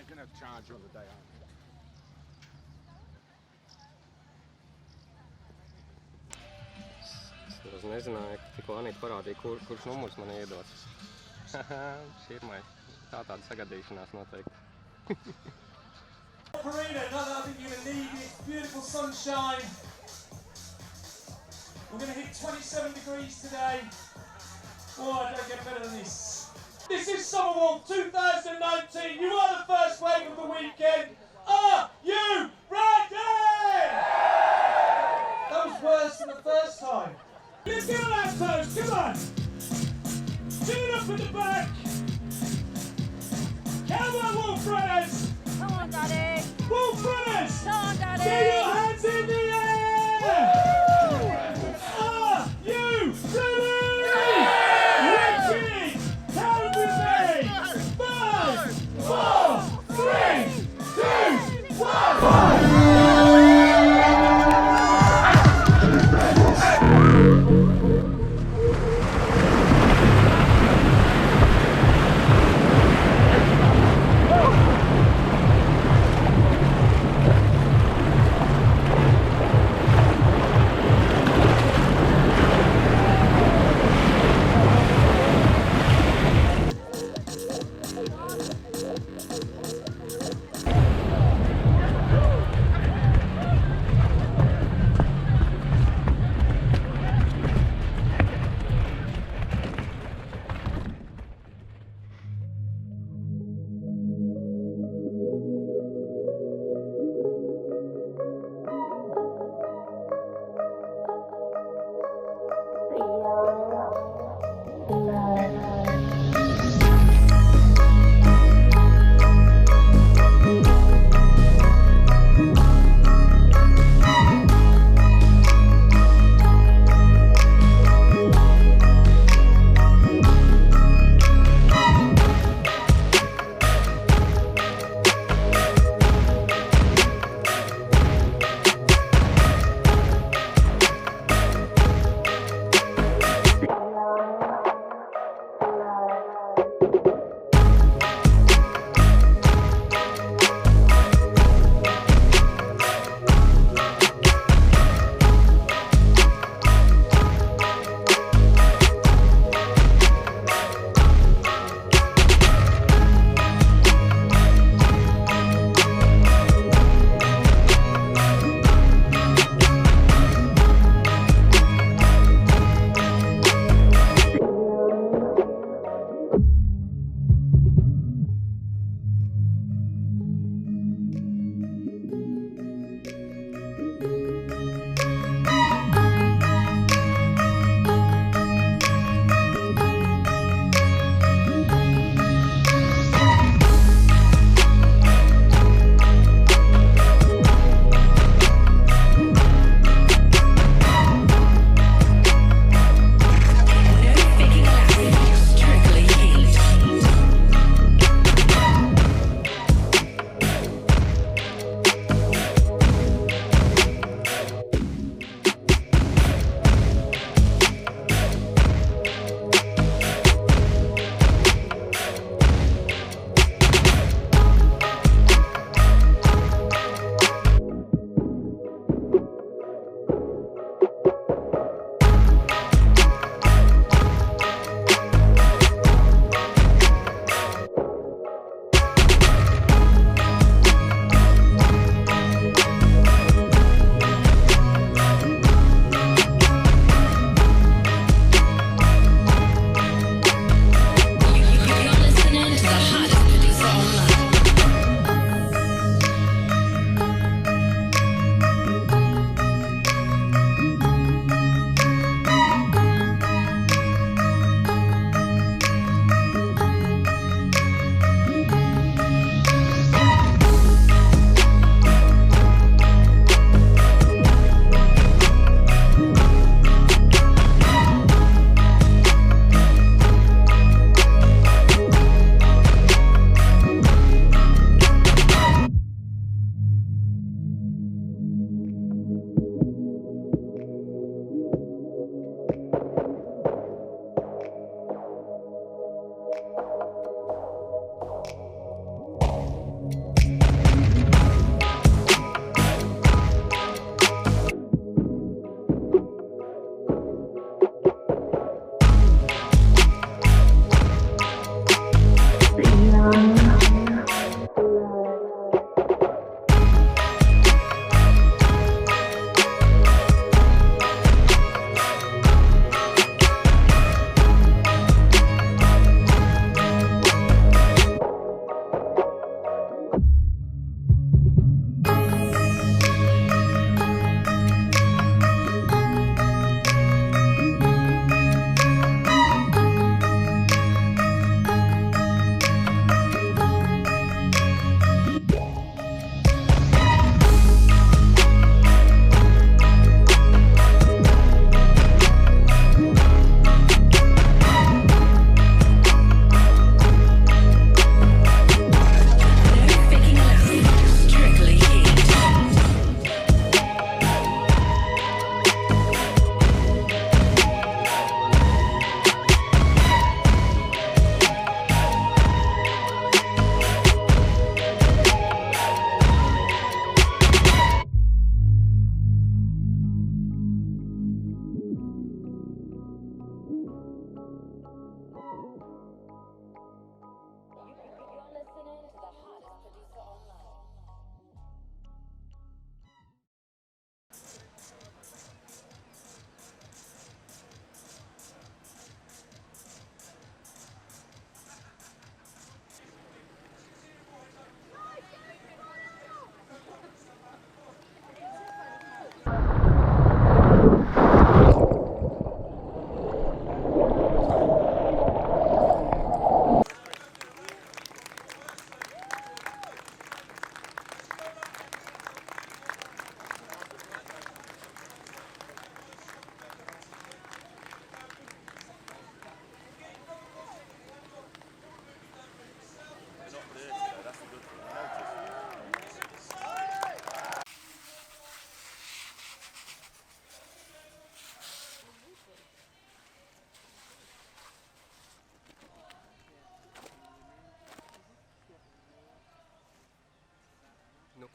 they're going to charge you on the day after. Es nezināju, ka tikko Anita parādīja, kurš numurs man iedos. Šī ir tāda sagadīšanās noteikti. Marina, I think you're going to need it. Beautiful sunshine. We're going to hit 27 degrees today. Oh, I don't get better than this. This is Summer 2019. You are the first wave of the weekend. Are you ready? That was worse than the first time. Let's get on our toes, come on! Chin up at the back! Come on, Wolf-Runners! Come on, Daddy! Wolf-Runners! Come on, Daddy! Get your hands in the air! Are you ready? Ready! Count with me! 5, 4, 3, 2, 1!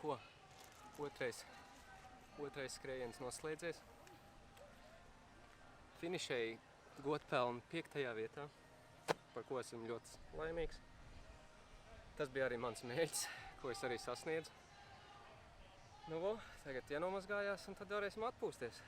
ko? Otrais skrējiens noslēdzies. Finišēji godpelnu 5. vietā, par ko esmu ļoti laimīgs. Tas bija arī mans mērķis, ko es arī sasniedzu. Nu, tagad ienomazgājās un tad varēsim atpūsties.